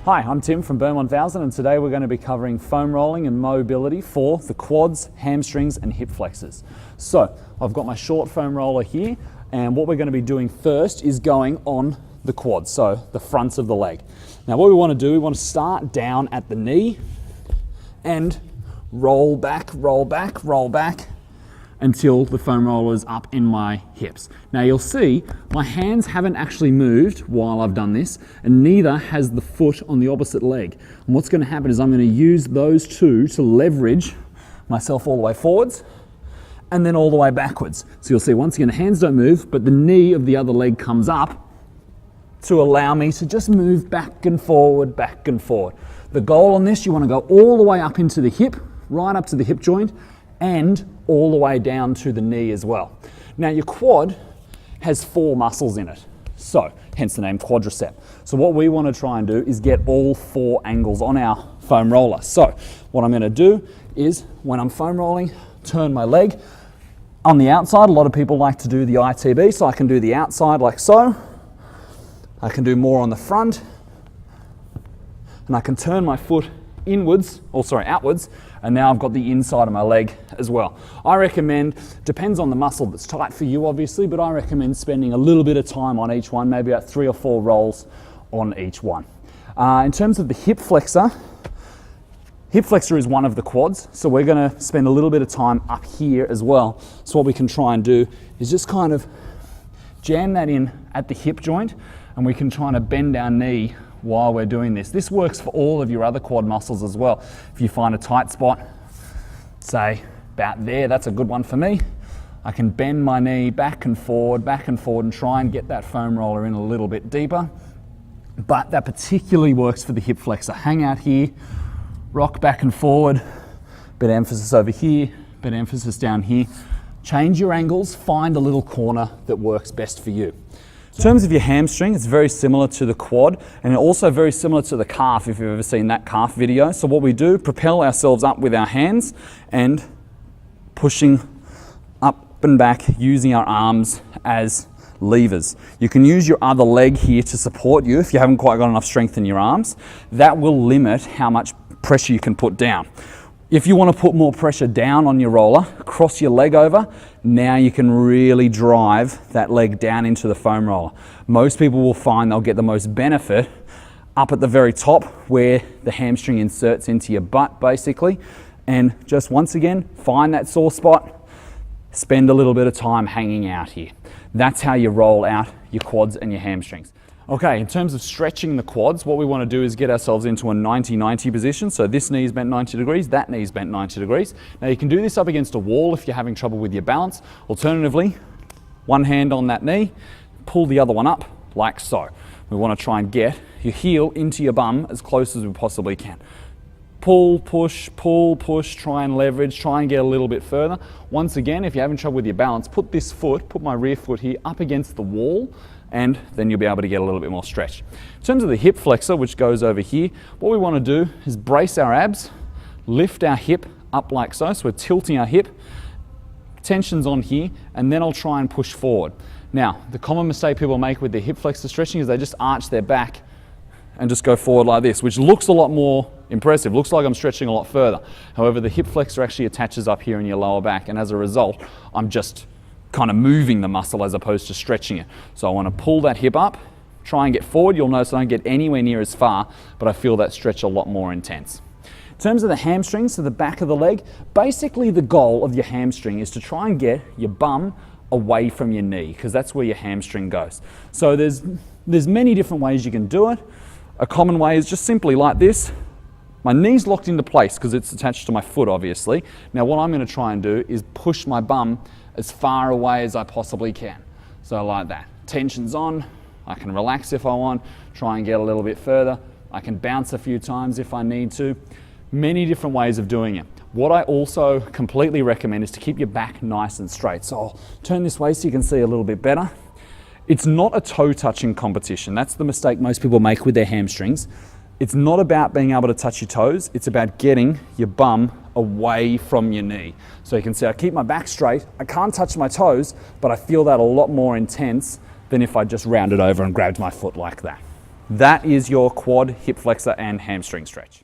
Hi, I'm Tim from Burn 1000 and today we're going to be covering foam rolling and mobility for the quads, hamstrings and hip flexors. So I've got my short foam roller here, and what we're going to be doing first is going on the quads, so the fronts of the leg. Now what we want to do, we want to start down at the knee and roll back, roll back, roll back until the foam roller is up in my hips. Now you'll see my hands haven't actually moved while I've done this, and neither has the foot on the opposite leg. And what's going to happen is I'm going to use those two to leverage myself all the way forwards and then all the way backwards. So you'll see once again the hands don't move, but the knee of the other leg comes up to allow me to just move back and forward, back and forward. The goal on this, you want to go all the way up into the hip, right up to the hip joint, and all the way down to the knee as well. Now your quad has 4 muscles in it, so hence the name quadricep. So what we want to try and do is get all 4 angles on our foam roller. So what I'm going to do is when I'm foam rolling, turn my leg on the outside. A lot of people like to do the ITB, so I can do the outside like so. I can do more on the front, and I can turn my foot outwards, and now I've got the inside of my leg as well. I recommend, depends on the muscle that's tight for you obviously, but I recommend spending a little bit of time on each one, maybe about 3 or 4 rolls on each one. In terms of the hip flexor is one of the quads, so we're going to spend a little bit of time up here as well. So what we can try and do is just kind of jam that in at the hip joint, and we can try to bend our knee while we're doing this. This works for all of your other quad muscles as well. If you find a tight spot, say about there, that's a good one for me. I can bend my knee back and forward, and try and get that foam roller in a little bit deeper. But that particularly works for the hip flexor. Hang out here, rock back and forward, bit of emphasis over here, bit of emphasis down here. Change your angles, find a little corner that works best for you. In terms of your hamstring, it's very similar to the quad, and also very similar to the calf, if you've ever seen that calf video. So what we do, propel ourselves up with our hands and pushing up and back using our arms as levers. You can use your other leg here to support you if you haven't quite got enough strength in your arms. That will limit how much pressure you can put down. If you want to put more pressure down on your roller, cross your leg over. Now you can really drive that leg down into the foam roller. Most people will find they'll get the most benefit up at the very top where the hamstring inserts into your butt basically. And just once again, find that sore spot, spend a little bit of time hanging out here. That's how you roll out your quads and your hamstrings. Okay, in terms of stretching the quads, what we want to do is get ourselves into a 90-90 position. So this knee is bent 90 degrees, that knee is bent 90 degrees. Now you can do this up against a wall if you're having trouble with your balance. Alternatively, one hand on that knee, pull the other one up like so. We want to try and get your heel into your bum as close as we possibly can. Pull, push, try and leverage, try and get a little bit further. Once again, if you're having trouble with your balance, put my rear foot here up against the wall, and then you'll be able to get a little bit more stretch. In terms of the hip flexor, which goes over here, what we want to do is brace our abs, lift our hip up like so. So we're tilting our hip, tension's on here, and then I'll try and push forward. Now, the common mistake people make with their hip flexor stretching is they just arch their back and just go forward like this, which looks a lot more impressive. Looks like I'm stretching a lot further. However, the hip flexor actually attaches up here in your lower back, and as a result, I'm just kind of moving the muscle as opposed to stretching it. So I want to pull that hip up, try and get forward. You'll notice I don't get anywhere near as far, but I feel that stretch a lot more intense. In terms of the hamstrings, so the back of the leg, basically the goal of your hamstring is to try and get your bum away from your knee, because that's where your hamstring goes. So there's many different ways you can do it. A common way is just simply like this. My knee's locked into place because it's attached to my foot, obviously. Now what I'm going to try and do is push my bum as far away as I possibly can. So like that. Tension's on, I can relax if I want, try and get a little bit further. I can bounce a few times if I need to. Many different ways of doing it. What I also completely recommend is to keep your back nice and straight. So I'll turn this way so you can see a little bit better. It's not a toe touching competition. That's the mistake most people make with their hamstrings. It's not about being able to touch your toes, it's about getting your bum away from your knee. So you can see I keep my back straight, I can't touch my toes, but I feel that a lot more intense than if I just rounded over and grabbed my foot like that. That is your quad, hip flexor and hamstring stretch.